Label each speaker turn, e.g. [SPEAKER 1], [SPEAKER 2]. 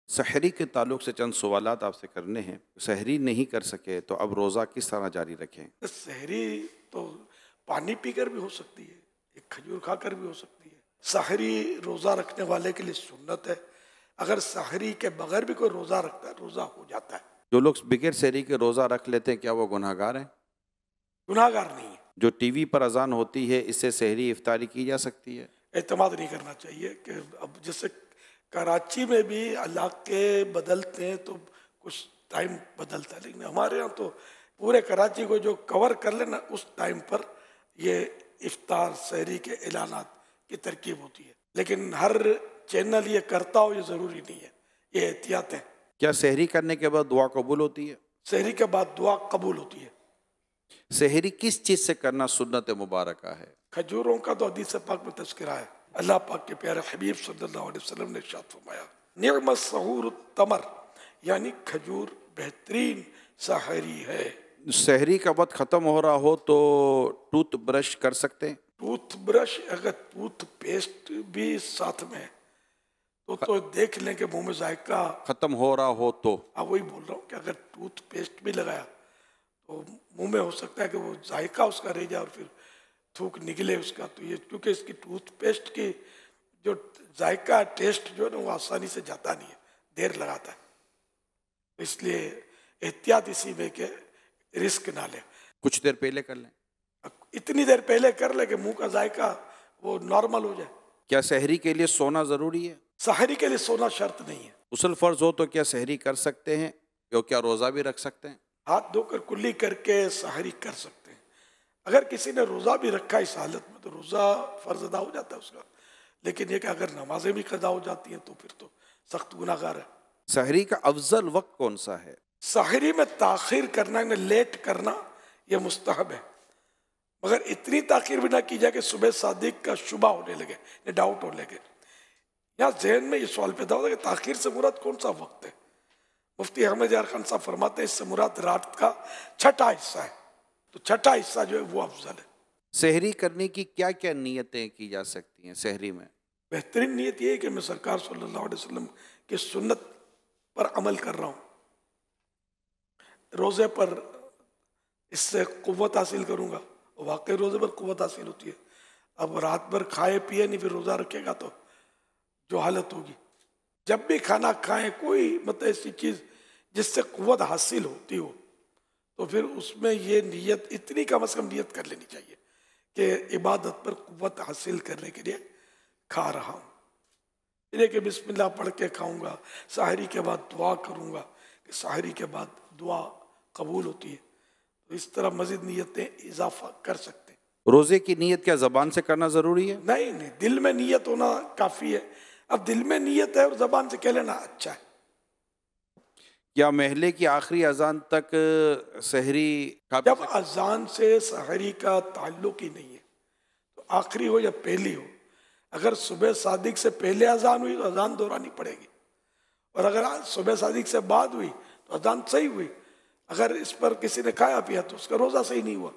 [SPEAKER 1] सहरी के ताल्लुक से चंद सवालात आपसे करने हैं। सहरी नहीं कर सके तो अब रोज़ा किस तरह जारी रखें?
[SPEAKER 2] सहरी तो पानी पीकर भी हो सकती है, एक खजूर खाकर भी हो सकती है। सहरी रोज़ा रखने वाले के लिए सुन्नत है। अगर सहरी के बगैर भी कोई रोज़ा रखता है, रोज़ा हो जाता है।
[SPEAKER 1] जो लोग बगैर सहरी के रोज़ा रख लेते हैं, क्या वो गुनहगार हैं?
[SPEAKER 2] गुनाहगार नहीं है।
[SPEAKER 1] जो टीवी पर अजान होती है, इससे सहरी इफ्तारी की जा सकती है?
[SPEAKER 2] एतमाद नहीं करना चाहिए कि अब जैसे कराची में भी इलाके बदलते हैं तो कुछ टाइम बदलता है, लेकिन हमारे यहाँ तो पूरे कराची को जो कवर कर लेना उस टाइम पर ये इफ्तार सहरी के ऐलानात की तरकीब होती है। लेकिन हर चैनल ये करता हो ये ज़रूरी नहीं है, ये एहतियात है।
[SPEAKER 1] क्या सहरी करने के बाद दुआ कबूल होती है?
[SPEAKER 2] सहरी के बाद दुआ कबूल होती है।
[SPEAKER 1] सहरी किस चीज़ से करना सुन्नत मुबारक है?
[SPEAKER 2] खजूरों का तो हदीस पाक में तज़किरा है। अल्लाह पाक के प्यारे हबीब सल्लल्लाहु अलैहि वसल्लम ने इरशाद फरमाया, निअमत सहूर तमर, यानी खजूर बेहतरीन सहरी है।
[SPEAKER 1] सहरी का वक्त ख़त्म हो रहा हो तो टूथ ब्रश कर सकते हैं?
[SPEAKER 2] टूथ ब्रश अगर टूथ पेस्ट भी साथ में है तो देख लें कि मुंह में जायका
[SPEAKER 1] ख़त्म हो रहा हो तो?
[SPEAKER 2] वही बोल रहा हूँ कि अगर टूथ पेस्ट भी लगाया तो मुंह में हो सकता है कि वो जायका उसका रह जाए और फिर थूक निकले उसका। तो ये क्योंकि इसकी टूथपेस्ट की जो जायका टेस्ट जो है ना वो आसानी से जाता नहीं है, देर लगाता है। इसलिए एहतियात इसी में के रिस्क ना ले।
[SPEAKER 1] कुछ देर पहले कर लें?
[SPEAKER 2] इतनी देर पहले कर ले कि मुंह का जायका वो नॉर्मल हो जाए।
[SPEAKER 1] क्या सहरी के लिए सोना ज़रूरी है?
[SPEAKER 2] सहरी के लिए सोना शर्त नहीं है।
[SPEAKER 1] गुस्ल फ़र्ज हो तो क्या सहरी कर सकते हैं? क्या रोज़ा भी रख सकते हैं?
[SPEAKER 2] हाथ धोकर कुल्ली करके सहरी कर सकते हैं। अगर किसी ने रोज़ा भी रखा इस हालत में तो रोज़ा फ़र्ज अदा हो जाता है उसका। लेकिन ये कि अगर नमाजें भी कज़ा हो जाती हैं तो फिर तो सख्त गुनाहगार है।
[SPEAKER 1] सहरी का अफजल वक्त कौन सा है?
[SPEAKER 2] सहरी में ताख़ीर करना, लेट करना ये मुस्तहब है, मगर इतनी ताख़ीर भी ना की जाए कि सुबह सादिक का शुबा होने लगे, डाउट होने लगे। यहाँ जहन में ये सवाल पैदा होता है कि ताख़ीर से मुराद कौन सा वक्त है। मुफ्ती अहमद यार खान साहब फरमाते हैं इससे मुराद रात का छठा हिस्सा है, तो छठा हिस्सा जो है वो अफजल है।
[SPEAKER 1] सहरी करने की क्या क्या नियतें की जा सकती हैं सहरी में?
[SPEAKER 2] बेहतरीन नियत ये है कि मैं सरकार सल्लल्लाहु अलैहि वसल्लम की सुन्नत पर अमल कर रहा हूँ, रोज़े पर इससे क़ुव्वत हासिल करूँगा। वाकई रोज़े पर क़ुव्वत हासिल होती है। अब रात भर खाए पिए नहीं फिर रोज़ा रखेगा तो जो हालत होगी। जब भी खाना खाएं कोई मतलब ऐसी चीज़ जिससे क़ुव्वत हासिल होती हो तो फिर उसमें ये नियत इतनी कम से कम नियत कर लेनी चाहिए कि इबादत पर क़ुव्वत हासिल करने के लिए खा रहा हूँ। इसलिए कि बिस्मिल्लाह पढ़ के खाऊँगा, सहरी के बाद दुआ करूँगा कि सहरी के बाद दुआ कबूल होती है। तो इस तरह मज़ीद नियतें इजाफा कर सकते हैं।
[SPEAKER 1] रोज़े की नियत क्या ज़बान से करना ज़रूरी है?
[SPEAKER 2] नहीं, दिल में नियत होना काफ़ी है। अब दिल में नियत है और ज़बान से कह लेना अच्छा है।
[SPEAKER 1] क्या महले की आखिरी अजान तक सहरी
[SPEAKER 2] जब अजान से सहरी का ताल्लुक ही नहीं है तो आखिरी हो या पहली हो, अगर सुबह सादिक से पहले अजान हुई तो अजान दोहरानी पड़ेगी, और अगर सुबह सादिक से बाद हुई तो अजान सही हुई। अगर इस पर किसी ने खाया पिया तो उसका रोज़ा सही नहीं हुआ।